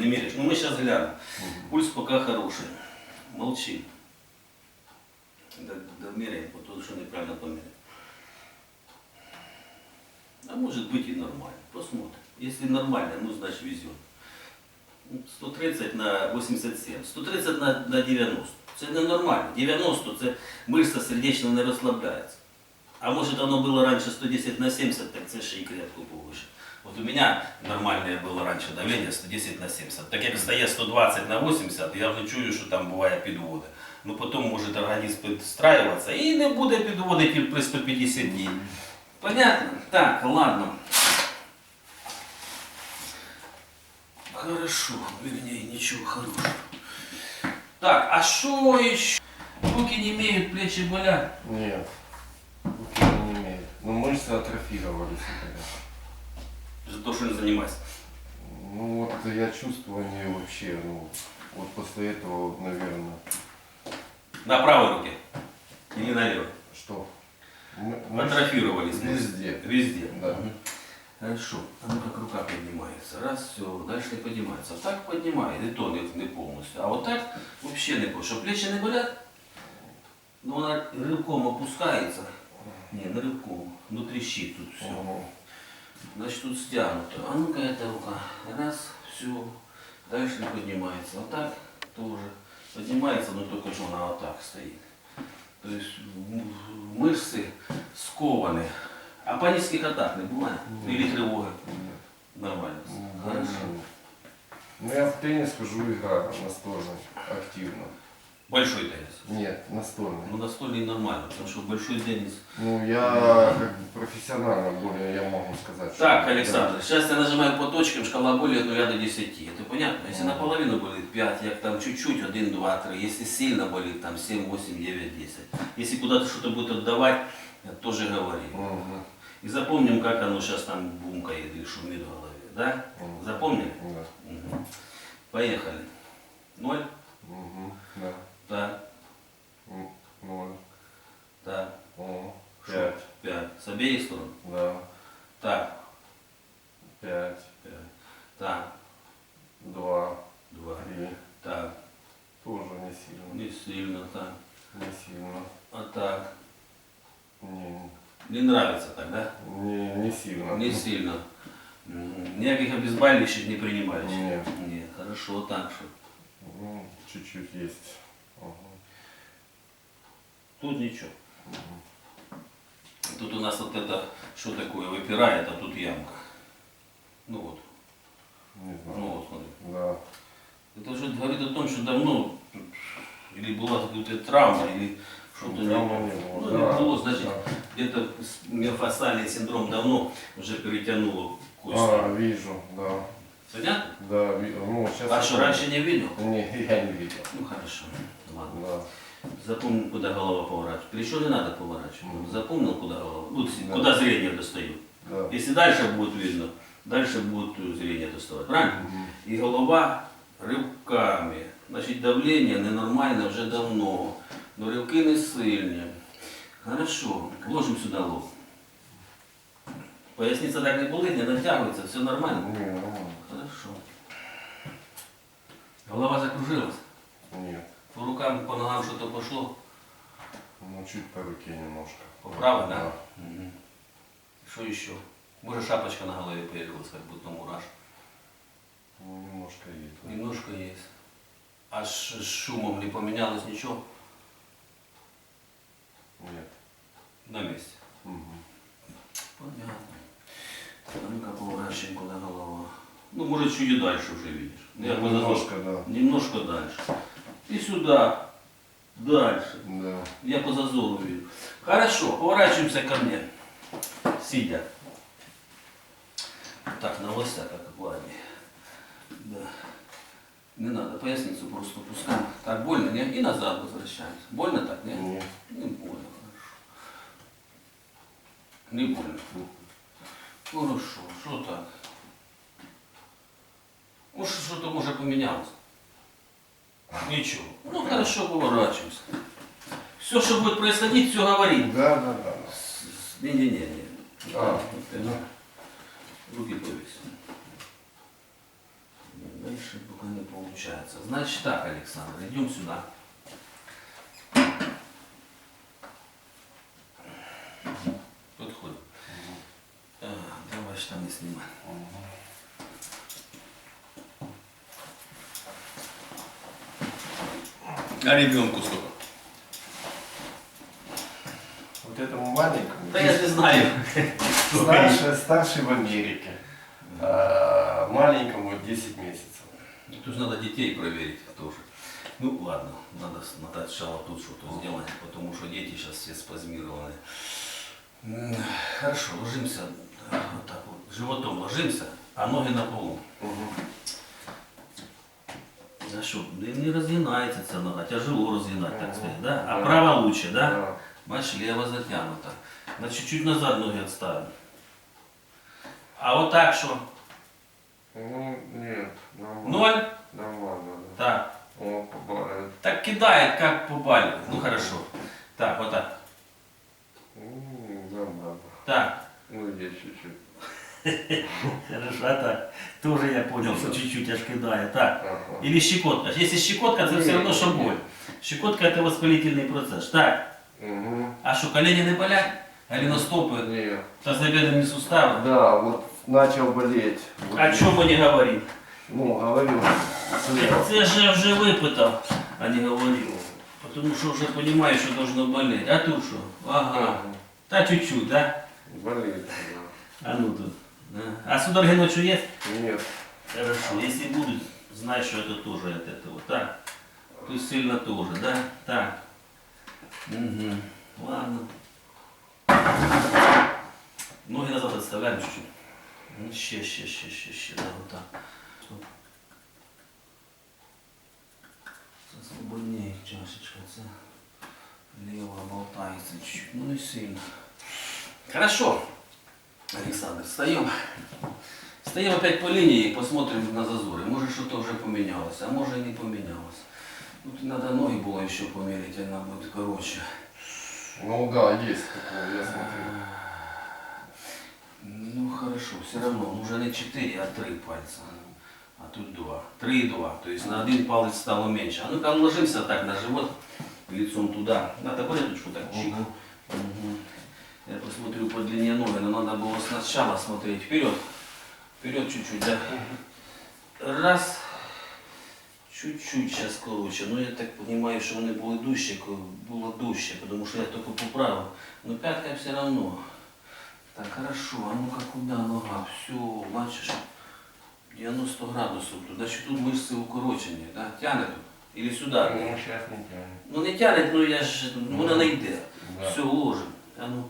не меряешь. Ну мы сейчас глянем. Пульс пока хороший. Молчи. Домеряем, потому что неправильно померяем. А может быть и нормально. Посмотрим. Если нормально, ну значит везет. 130 на 87, 130 на 90. Це ненормально. 90 це мишця сердечна не розслабляється. А может оно было раньше 110 на 70, так це ще і клетку повыше. Вот у меня нормальное было раньше давление 110 на 70. Так як стає 120 на 80, я вже чую, що там буває підводи. Ну потім може організм підстраюватися і не буде підводити при 150 днів. Понятно? Так, ладно. Хорошо, вернее, ничего хорошего. Так, а что еще? Руки не имеют, плечи болят? Нет, руки не имеют. Но мышцы атрофировались. За то, что не занимайся. Ну вот я чувствую они вообще, ну вот после этого, наверное. На правой руке? Или на левой? Что? Атрофировались. Везде. Везде. Да. Хорошо. А ну как рука поднимается. Раз, все, дальше не поднимается. Так поднимает, и то не полностью. А вот так вообще не полностью. Что плечи не болят? Ну она рывком опускается. Не, на рывком. Ну трещит тут все. Значит тут стянуто. А ну-ка эта рука. Раз, все. Дальше не поднимается. Вот так тоже. Поднимается, но только что она вот так стоит. То есть мышцы скованы. А панических атак не бывает? Или тревоги? Нормально. Хорошо. Ну я в теннис хожу, играю настольный, активно. Большой теннис? Нет, настольный. Ну настольный нормально, потому что большой теннис. Ну я как бы профессионально более, я могу сказать. Так, что- Александр, сейчас я нажимаю по точкам, шкала боли от 0 до 10. Это понятно? Если наполовину болит 5, як там чуть-чуть, 1, 2, 3. Если сильно болит, там 7, 8, 9, 10. Если куда-то что-то будет отдавать, тоже говори. Мгм. И запомним, как оно сейчас там бумкает или шумит в голове. Да? Запомнили? Да. Угу. Поехали. 0. Мгм. Да. Так. 0. Так. 5. 5. С обеих сторон. Да. Так. 5. 5. Так. 2. 2. 3. Так. Тоже не сильно. Не сильно так. Не сильно. А так. Не, Не нравится так, да? не сильно. Не сильно. Никаких обезболивающих не принимаешь? Нет. Нет. Хорошо, так что. Ну, чуть-чуть есть. Ага. Тут ничего. Тут у нас вот это, что такое, выпирает, а тут ямка. Ну вот. Не знаю. Ну вот, смотри. Да. Это уже говорит о том, что давно тут или была какая-то травма, или что-то не Травмы было. не было, Ну, да, не было, значит, да. где-то миофасциальный синдром давно уже перетянуло кость. А, вижу, да. Понятно? Да, ну сейчас... А что, раньше не видел? Не, я не видел. Ну хорошо, ладно. Да. Запомнил, куда голова поворачивает. Плечо не надо поворачивать. Запомнил, куда голова? Ну, Да. куда зрение достает. Да. Если дальше будет видно, дальше будет зрение доставать. Правильно? Мгм. И голова рывками. Значит, давление ненормальне вже давно. Но рывки не сильні. Хорошо. Ложим сюда лоб. Поясница так не болит, не натягивается, все нормально? Не, нормально. Хорошо. Голова закружилась? Нет. По рукам, по ногам что-то пошло? Ну, чуть по руке немножко. По правой, да? Да. Мгм. Что еще? Может, шапочка на голове появилась, как будто мураш. Ну, немножко есть. Немножко есть. А с шумом не поменялось ничего? Нет. На месте. Мгм. Понятно. А ну-ка поворачиваем, куда голова. Ну, может, чуть и дальше уже видишь. Я Ну, по зазору. немножко, да. Немножко дальше. И сюда. Дальше. Да. Я по зазору вижу. Хорошо, поворачиваемся ко мне. Сидя. Так, на лося, как аккуратнее. Да. Не надо поясницу просто пускаем. Так, больно, не? И назад возвращаемся. Больно так, не? Нет. Не больно, хорошо. Не больно. Хорошо, что так? Может, что-то может поменялось. Ничего. Ну, хорошо, поворачиваемся. Все, что будет происходить, все говорим. Да, да, да. Не-не-не. А, Вот это. да. Руки повесь. Дальше пока не получается. Значит так, Александр, идем сюда. Подходим. Давай штаны снимай. А ребенку сколько? Вот этому маленькому. Да я не знаю. Старший в Америке. А маленькому 10 месяцев. Тут надо детей проверить тоже. Ну ладно, надо смотать сначала тут что-то сделать, потому что дети сейчас все спазмированы. Хорошо, ложимся вот так вот, животом ложимся, а ноги на полу. А что, не разгинается эта нога, тяжело разгинать, так сказать, да? А право лучше, да? Да. Бачишь, лево затянуто. Значит, чуть-чуть назад ноги отставим. А вот так что? Ну, нет, нормально. 0? Нормально, да. Так. О, побаивает. Так кидает, как по балю. Ну хорошо. Так, вот так. Нормально. Так. Ну, есть чуть-чуть. Хорошо, а так. Тоже я понял, что чуть-чуть аж кидает. Так. Ага. Или щекотка. Если щекотка, то все равно, что боль. Щекотка это воспалительный процесс. Так. Угу. А что, колени не болят? Или на стопы? Нет. Тазобедренные суставы? Да, вот начал болеть. Вот О чем мы не говорим? Ну, говорю. слева. Це ж я вже випитав, а не говорив. Потому що вже розумію, що должно болеть. А тут що? Ага. Та чуть-чуть, да? Болит, да. А ну тут. Да. А судороги ночью есть? Нет. Хорошо. Если будут, знай, что это тоже от этого. Так. Тут сильно тоже, да? Так. Угу. Ладно. Ноги назад отставляем чуть-чуть. Ну, ще. Да, вот так. Стоп. Свободнее чашечка. Це лево болтается чуть-чуть. Ну, не сильно. Хорошо. Александр, встаем. Встаем опять по линии и посмотрим на зазоры. Может, что-то уже поменялось, а может и не поменялось. Тут надо ноги было еще померить, она будет короче. Ну да, есть такое, я смотрю. Ну хорошо, все равно, уже не 4, а 3 пальца. А тут 2. 3 и 2. То есть на один палец стало меньше. А ну-ка ложимся так на живот, лицом туда. Надо порядочку так чик. Угу. Я посмотрю по длине ноги, но надо было сначала смотреть вперед. Вперед чуть-чуть, да? Раз. Чуть-чуть сейчас короче. Но я так понимаю, что вони були дужче, було дужче, потому что я только поправил. Но пятка все равно. Так, хорошо. А ну-ка куда нога? Все, бачишь? 90 градусов. Значит, тут мышцы укорочені, да? Тянет тут? Или сюда? Ну, сейчас не тянет. Ну не тянет, ну я ж, вона не йде. Да. Все, ложим. А ну.